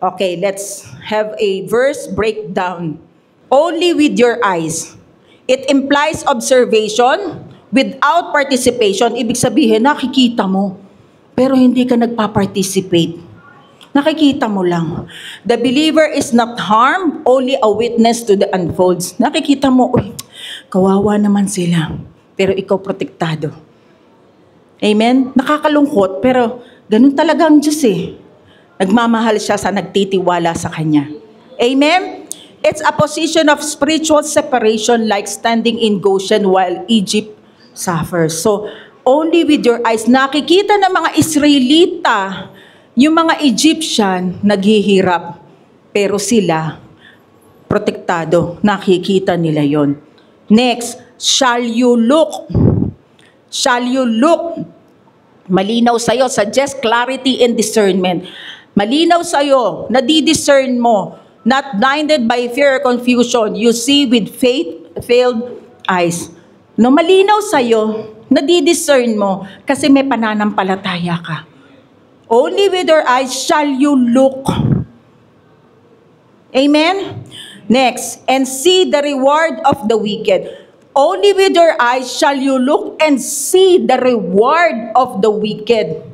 Okay, let's have a verse breakdown. Only with your eyes. It implies observation without participation. Ibig sabihin, nakikita mo, pero hindi ka nagpa-participate. Nakikita mo lang. The believer is not harmed, only a witness to the unfolds. Nakikita mo, kawawa naman sila. Pero ikaw protektado. Amen? Nakakalungkot, pero ganun talaga ang Diyos eh. Nagmamahal siya sa nagtitiwala sa Kanya. Amen? It's a position of spiritual separation like standing in Goshen while Egypt suffers. So, only with your eyes. Nakikita ng mga Israelita, yung mga Egyptian, naghihirap. Pero sila, protektado. Nakikita nila yon. Next, shall you look? Shall you look? Malinaw sa'yo, suggest clarity and discernment. Malinaw sa'yo, nadidiscern mo, not blinded by fear or confusion, you see with faith-filled eyes. No, malinaw sa'yo, nadidiscern mo, kasi may pananampalataya ka. Only with your eyes shall you look. Amen? Next, and see the reward of the wicked. Only with your eyes shall you look and see the reward of the wicked.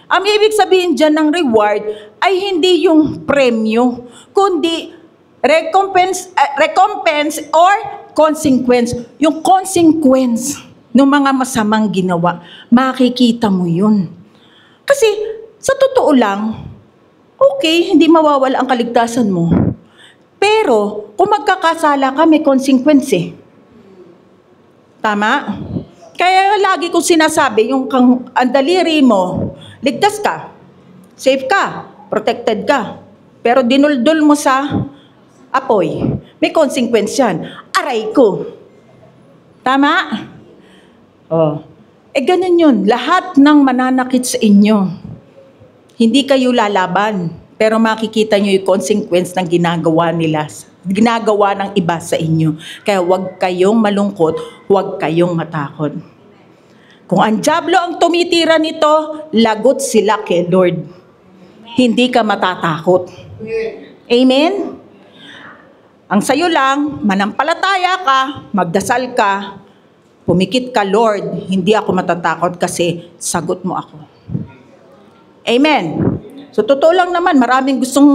Ang ibig sabihin dyan ng reward ay hindi yung premyo, kundi recompense or consequence. Yung consequence ng mga masamang ginawa, makikita mo yun. Kasi sa totoo lang, okay, hindi mawawala ang kaligtasan mo. Pero kung magkakasala ka, may consequence eh. Tama? Kaya lagi kong sinasabi, yung ang daliri mo, ligtas ka, safe ka, protected ka. pero dinuldol mo sa apoy, may consequence yan. Aray ko. Tama? Oh. Ganun yun. Lahat ng mananakit sa inyo, hindi kayo lalaban, pero makikita nyo yung consequence ng ginagawa nila, ginagawa ng iba sa inyo. Kaya huwag kayong malungkot, huwag kayong matakot. Kung ang dyablo ang tumitira nito, lagot sila kay Lord. Hindi ka matatakot. Amen? Ang sayo lang, manampalataya ka, magdasal ka, pumikit ka, Lord, hindi ako matatakot kasi sagot mo ako. Amen. So totoo lang naman, maraming gustong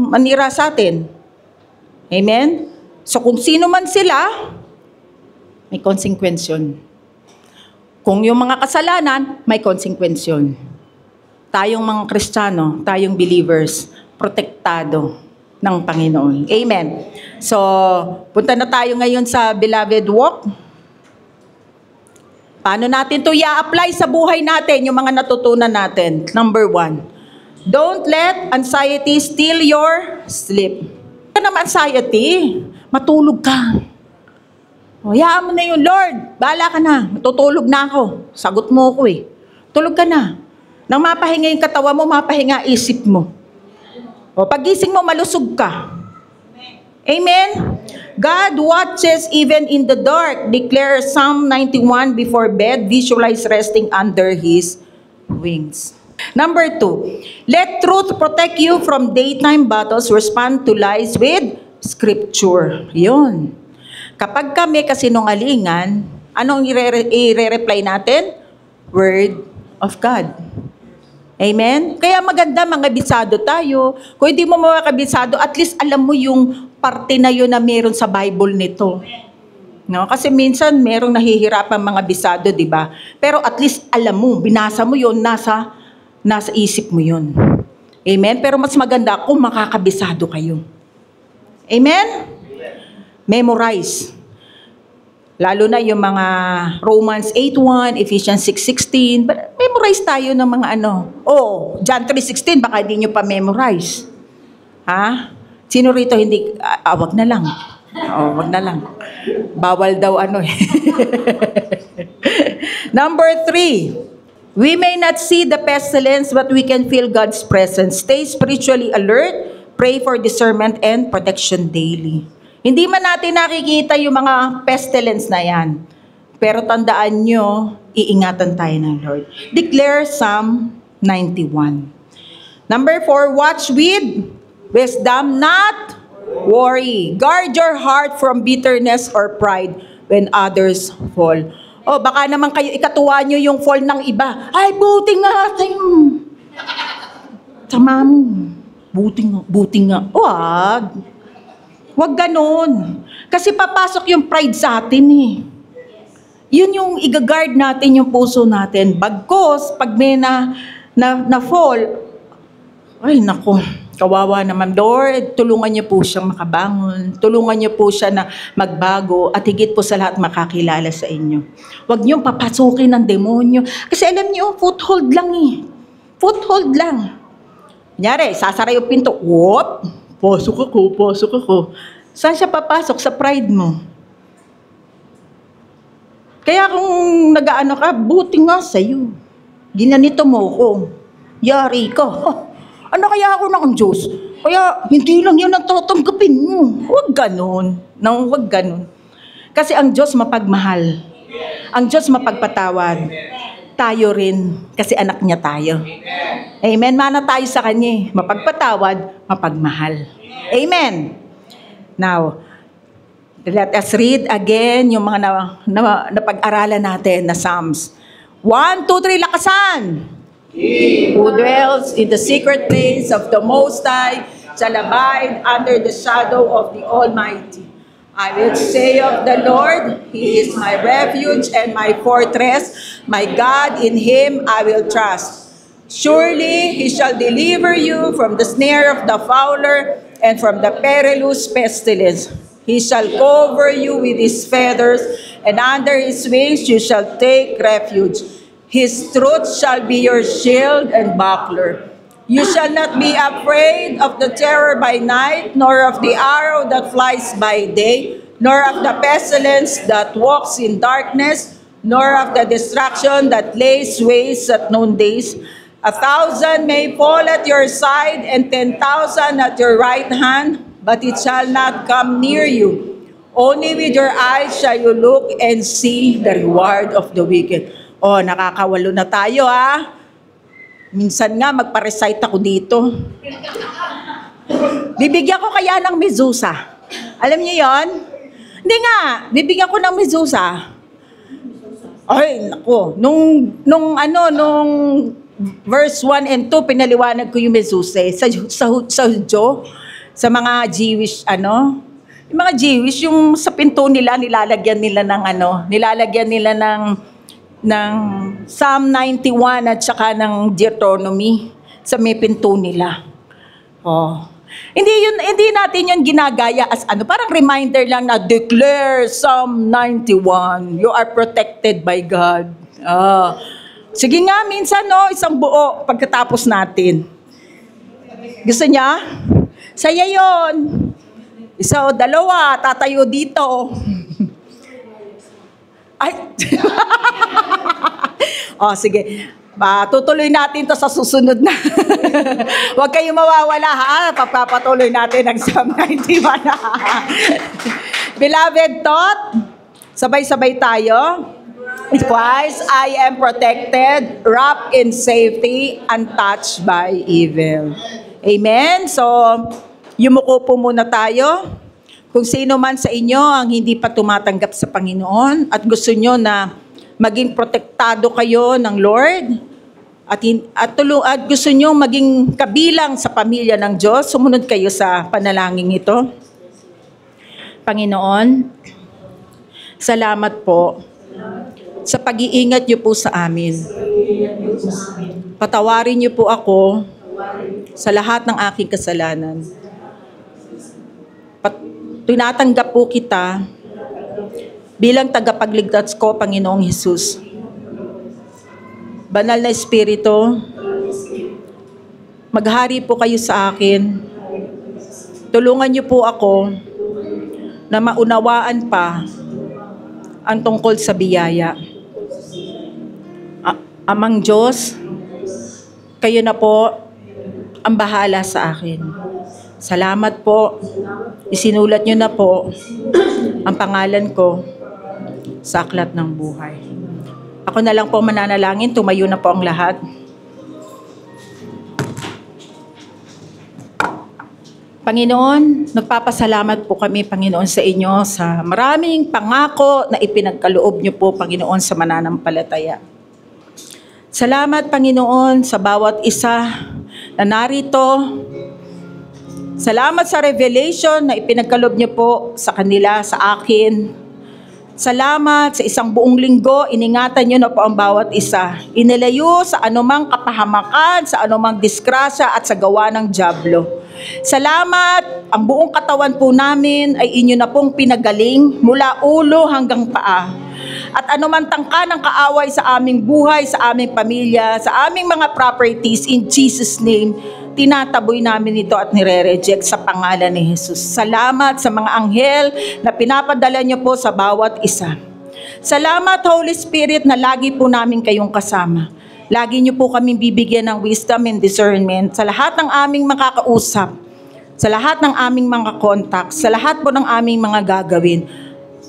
manira sa atin. Amen? So kung sino man sila, may consequence yun. Kung yung mga kasalanan, may consequence yun. Tayong mga Kristiyano, tayong believers, protektado ng Panginoon. Amen. So, punta na tayo ngayon sa Beloved Walk. Paano natin ito i-apply sa buhay natin, yung mga natutunan natin? Number 1, don't let anxiety steal your sleep. Ano naman anxiety? Matulog ka. O, hayaan mo na yun, Lord. Bahala ka na. Matutulog na ako. Sagot mo ako eh. Tulog ka na. Nang mapahinga yung katawan mo, mapahinga isip mo. O, pagising mo, malusog ka. Amen? God watches even in the dark. Declare Psalm 91 before bed. Visualize resting under His wings. Number 2, let truth protect you from daytime battles. Respond to lies with Scripture. Yun. Kapag kami kasinungalingan, anong i-reply natin? Word of God. Amen? Kaya maganda mga bisado tayo. Kung hindi mo mga kabisado, at least alam mo yung parte na yun na meron sa Bible nito. No? Kasi minsan merong nahihirapan mga bisado, di ba? Pero at least alam mo, binasa mo yun, nasa isip mo yun. Amen? Pero mas maganda kung makakabisado kayo. Amen? Memorize. Lalo na yung mga Romans 8:1, Ephesians 6:16. Memorize tayo ng mga ano. Oh, John 3:16, baka hindi nyo pa memorize. Ha? Sino rito hindi? Wag na lang. Wag na lang. Bawal daw ano eh. Number 3, we may not see the pestilence, but we can feel God's presence. Stay spiritually alert, pray for discernment and protection daily. Hindi man natin nakikita yung mga pestilence na yan. Pero tandaan nyo, iingatan tayo ng Lord. Declare Psalm 91. Number 4, watch with wisdom, not worry. Guard your heart from bitterness or pride when others fall. Oh, baka naman kayo ikatuwa nyo yung fall ng iba. Ay, buti nga tayo. Tama mo. Buti nga. Wag. Huwag ganun. Kasi papasok yung pride sa atin eh. Yun yung i-guard natin yung puso natin. Bagkos, pag may na fall, ay nako, kawawa naman. Lord, tulungan niyo po siyang makabangon. Tulungan niyo po siya na magbago at higit po sa lahat makakilala sa inyo. Huwag niyong papasukin ng demonyo. Kasi alam niyo, foothold lang eh. Foothold lang. Kunyari, sasara yung pinto. Whoop! Pasok ako. Saan siya papasok? Sa pride mo. Kaya kung nag-aano ka, buti nga sa'yo. Ginanito mo ko. Yari ka. Ano kaya ako ng Diyos? Kaya hindi lang yun ang tatanggapin mo. Huwag ganun. Huwag ganun. Kasi ang Diyos mapagmahal. Ang Diyos mapagpatawad. Tayo rin, kasi anak niya tayo. Amen. Mana tayo sa Kanya. Mapagpatawad, mapagmahal. Amen. Now, let us read again yung mga napag-aralan natin na Psalms. 1, 2, 3, lakasan! He who dwells in the secret place of the Most High shall abide under the shadow of the Almighty. I will say of the Lord, He is my refuge and my fortress, my God, in Him I will trust. Surely He shall deliver you from the snare of the fowler and from the perilous pestilence. He shall cover you with His feathers, and under His wings you shall take refuge. His truth shall be your shield and buckler. You shall not be afraid of the terror by night, nor of the arrow that flies by day, nor of the pestilence that walks in darkness, nor of the destruction that lays waste at noondays. 1,000 may fall at your side, and 10,000 at your right hand, but it shall not come near you. Only with your eyes shall you look and see the reward of the wicked. Oh, nakakawalo na tayo, ha? Minsan nga, magpa-recite ako dito. Bibigyan ko kaya ng Mezusa. Alam niyo yon? Hindi nga, bibigyan ko ng Mezusa. Ay, naku. Nung verse 1 and 2, pinaliwanag ko yung Mezusa. Sa Hudyo, sa mga Jewish, yung mga Jewish, yung sa pinto nila, nilalagyan nila ng Psalm 91 at saka ng Deuteronomy sa may pinto nila. Oh. Hindi natin yun ginagaya as parang reminder lang na declare Psalm 91. You are protected by God. Sige nga, minsan isang buo pagkatapos natin. Gusto niya? Saya yun. Isa o dalawa, tatayo dito. Ay! Sige. Tutuloy natin to sa susunod na. Huwag kayong mawawala, ha? Papapatuloy natin ang Psalm 91. Beloved thought, sabay-sabay tayo. Twice I am protected, wrapped in safety, untouched by evil. Amen? So, yumuko po muna tayo. Kung sino man sa inyo ang hindi pa tumatanggap sa Panginoon at gusto nyo na maging protektado kayo ng Lord at gusto nyo maging kabilang sa pamilya ng Diyos, sumunod kayo sa panalangin ito. Panginoon, salamat po sa pag-iingat niyo po sa amin. Patawarin niyo po ako sa lahat ng aking kasalanan. Tinatanggap po kita bilang tagapagligtas ko, Panginoong Hesus. Banal na Espiritu, maghari po kayo sa akin. Tulungan niyo po ako na maunawaan pa ang tungkol sa biyaya. Amang Diyos, kayo na po ang bahala sa akin. Salamat po. Isinulat niyo na po ang pangalan ko sa aklat ng buhay. Ako na lang po mananalangin, tumayo na po ang lahat. Panginoon, nagpapasalamat po kami, Panginoon, sa inyo sa maraming pangako na ipinagkaloob niyo po, Panginoon, sa mananampalataya. Salamat, Panginoon, sa bawat isa na narito. Salamat sa revelation na ipinagkaloob niyo po sa kanila, sa akin. Salamat sa isang buong linggo, iningatan niyo na po ang bawat isa. Inilayo sa anumang kapahamakan, sa anumang disgrasya at sa gawa ng dyablo. Salamat, ang buong katawan po namin ay inyo na pong pinagaling mula ulo hanggang paa. At anuman tangka ng kaaway sa aming buhay, sa aming pamilya, sa aming mga properties, in Jesus' name, tinataboy namin ito at nire-reject sa pangalan ni Jesus. Salamat sa mga anghel na pinapadala niyo po sa bawat isa. Salamat, Holy Spirit, na lagi po namin kayong kasama. Lagi niyo po kami bibigyan ng wisdom and discernment sa lahat ng aming makakausap, sa lahat ng aming mga contacts, sa lahat po ng aming mga gagawin.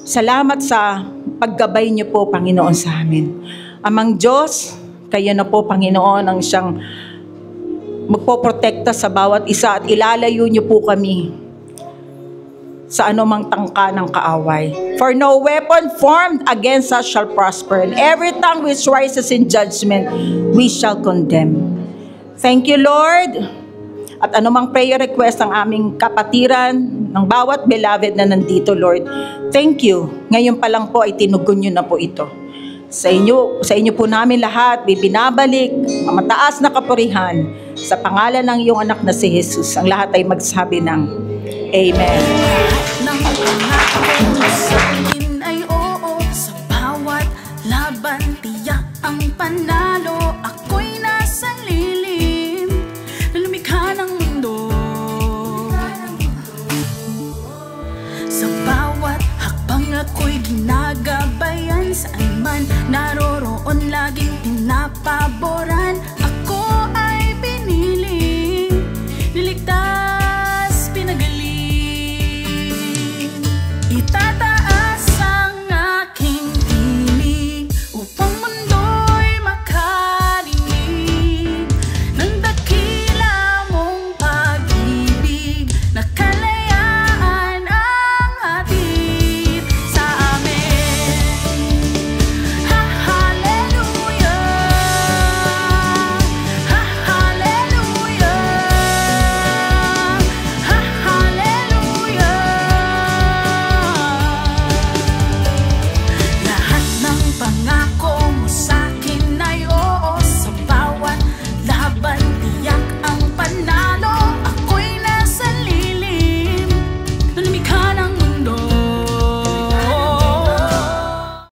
Salamat sa paggabay niyo po, Panginoon, sa amin. Amang Diyos, kayo na po, Panginoon, ang siyang magpoprotekta sa bawat isa at ilalayo niyo po kami sa anumang tangka ng kaaway. For no weapon formed against us shall prosper, and every tongue which rises in judgment, we shall condemn. Thank you, Lord. At anumang prayer request ng aming kapatiran, ng bawat beloved na nandito, Lord, thank you. Ngayon pa lang po ay tinugon niyo na po ito. Sa inyo po namin lahat, binabalik ang mataas na kapurihan sa pangalan ng iyong anak na si Jesus. Ang lahat ay magsabi ng Amen. Ng pangako sa akin ay oo, sa bawat laban tiyak ang panalo. Ako'y nasa lilim, ako'y ginagabayan, saan man naroroon laging pinapaboran.